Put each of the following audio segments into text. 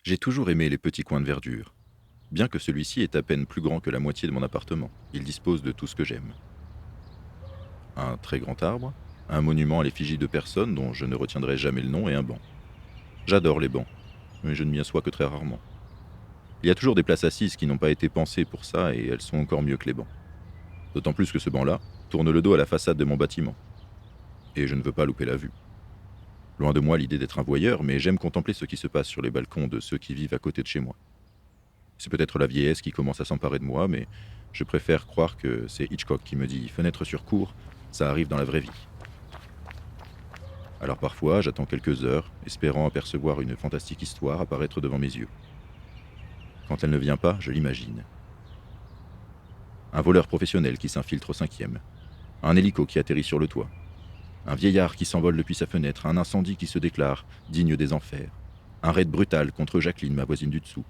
J'ai toujours aimé les petits coins de verdure. Bien que celui-ci est à peine plus grand que la moitié de mon appartement, il dispose de tout ce que j'aime. Un très grand arbre, un monument à l'effigie de personnes dont je ne retiendrai jamais le nom et un banc. J'adore les bancs, mais je ne m'y assois que très rarement. Il y a toujours des places assises qui n'ont pas été pensées pour ça et elles sont encore mieux que les bancs. D'autant plus que ce banc-là tourne le dos à la façade de mon bâtiment. Et je ne veux pas louper la vue. Loin de moi l'idée d'être un voyeur, mais j'aime contempler ce qui se passe sur les balcons de ceux qui vivent à côté de chez moi. C'est peut-être la vieillesse qui commence à s'emparer de moi, mais je préfère croire que c'est Hitchcock qui me dit fenêtre sur cour, ça arrive dans la vraie vie. Alors parfois, j'attends quelques heures, espérant apercevoir une fantastique histoire apparaître devant mes yeux. Quand elle ne vient pas, je l'imagine. Un voleur professionnel qui s'infiltre au cinquième. Un hélico qui atterrit sur le toit. Un vieillard qui s'envole depuis sa fenêtre. Un incendie qui se déclare, digne des enfers. Un raid brutal contre Jacqueline, ma voisine du dessous.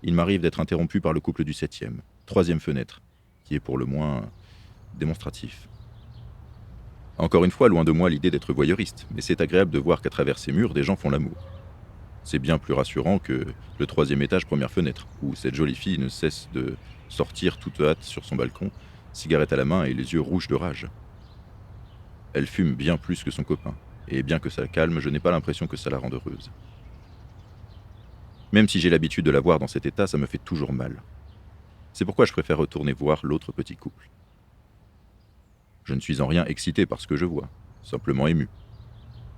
Il m'arrive d'être interrompu par le couple du septième. Troisième fenêtre, qui est pour le moins démonstratif. Encore une fois, loin de moi l'idée d'être voyeuriste, mais c'est agréable de voir qu'à travers ces murs, des gens font l'amour. C'est bien plus rassurant que le troisième étage, première fenêtre, où cette jolie fille ne cesse de sortir toute hâte sur son balcon, cigarette à la main et les yeux rouges de rage. Elle fume bien plus que son copain, et bien que ça la calme, je n'ai pas l'impression que ça la rende heureuse. Même si j'ai l'habitude de la voir dans cet état, ça me fait toujours mal. C'est pourquoi je préfère retourner voir l'autre petit couple. Je ne suis en rien excité par ce que je vois, simplement ému.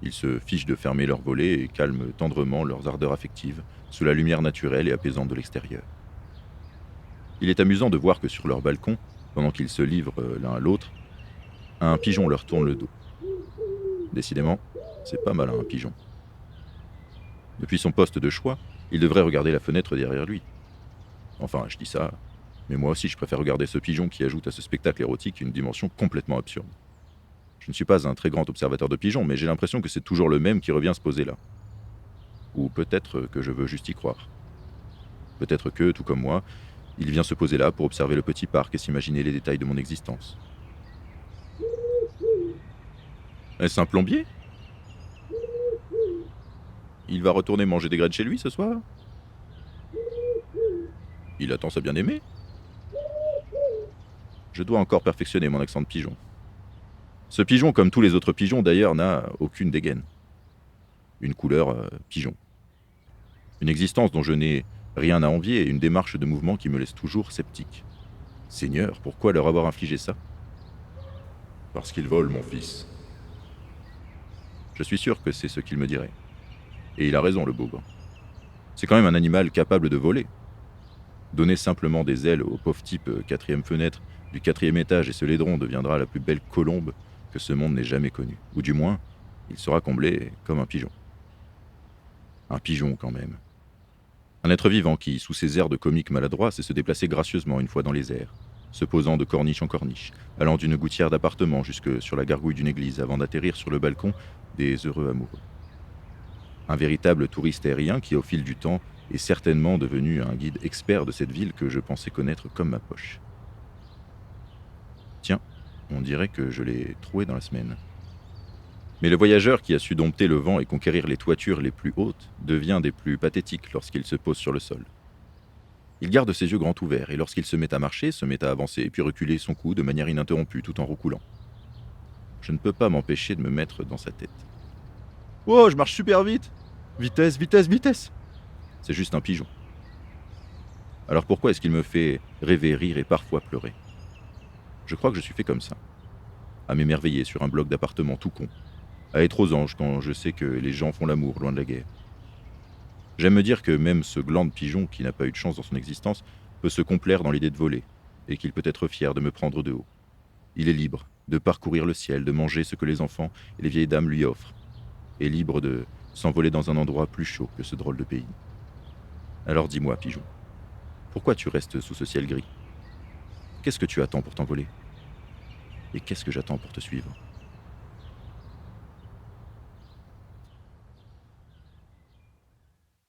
Ils se fichent de fermer leurs volets et calment tendrement leurs ardeurs affectives sous la lumière naturelle et apaisante de l'extérieur. Il est amusant de voir que sur leur balcon, pendant qu'ils se livrent l'un à l'autre, un pigeon leur tourne le dos. Décidément, c'est pas malin un pigeon. Depuis son poste de choix, il devrait regarder la fenêtre derrière lui. Enfin, je dis ça, mais moi aussi je préfère regarder ce pigeon qui ajoute à ce spectacle érotique une dimension complètement absurde. Je ne suis pas un très grand observateur de pigeons, mais j'ai l'impression que c'est toujours le même qui revient se poser là. Ou peut-être que je veux juste y croire. Peut-être que, tout comme moi, il vient se poser là pour observer le petit parc et s'imaginer les détails de mon existence. Est-ce un plombier? Il va retourner manger des graines chez lui ce soir? Il attend sa bien-aimée? Je dois encore perfectionner mon accent de pigeon. Ce pigeon, comme tous les autres pigeons d'ailleurs, n'a aucune dégaine. Une couleur pigeon. Une existence dont je n'ai rien à envier et une démarche de mouvement qui me laisse toujours sceptique. Seigneur, pourquoi leur avoir infligé ça? Parce qu'ils volent, mon fils. Je suis sûr que c'est ce qu'il me dirait. Et il a raison, le bougre. C'est quand même un animal capable de voler. Donner simplement des ailes au pauvre type quatrième fenêtre du quatrième étage et ce laideron deviendra la plus belle colombe que ce monde n'ait jamais connue. Ou du moins, il sera comblé comme un pigeon. Un pigeon, quand même. Un être vivant qui, sous ses airs de comique maladroit, sait se déplacer gracieusement une fois dans les airs, se posant de corniche en corniche, allant d'une gouttière d'appartement jusque sur la gargouille d'une église avant d'atterrir sur le balcon des heureux amoureux. Un véritable touriste aérien qui, au fil du temps, est certainement devenu un guide expert de cette ville que je pensais connaître comme ma poche. Tiens, on dirait que je l'ai troué dans la semaine. Mais le voyageur qui a su dompter le vent et conquérir les toitures les plus hautes devient des plus pathétiques lorsqu'il se pose sur le sol. Il garde ses yeux grands ouverts et lorsqu'il se met à marcher, se met à avancer puis reculer son cou de manière ininterrompue tout en roucoulant. Je ne peux pas m'empêcher de me mettre dans sa tête. Oh, je marche super vite! Vitesse, vitesse, vitesse! C'est juste un pigeon. Alors pourquoi est-ce qu'il me fait rêver, rire et parfois pleurer? Je crois que je suis fait comme ça. À m'émerveiller sur un bloc d'appartement tout con. À être aux anges quand je sais que les gens font l'amour loin de la guerre. J'aime me dire que même ce gland de pigeon qui n'a pas eu de chance dans son existence peut se complaire dans l'idée de voler, et qu'il peut être fier de me prendre de haut. Il est libre de parcourir le ciel, de manger ce que les enfants et les vieilles dames lui offrent, et libre de s'envoler dans un endroit plus chaud que ce drôle de pays. Alors dis-moi, pigeon, pourquoi tu restes sous ce ciel gris? Qu'est-ce que tu attends pour t'envoler? Et qu'est-ce que j'attends pour te suivre?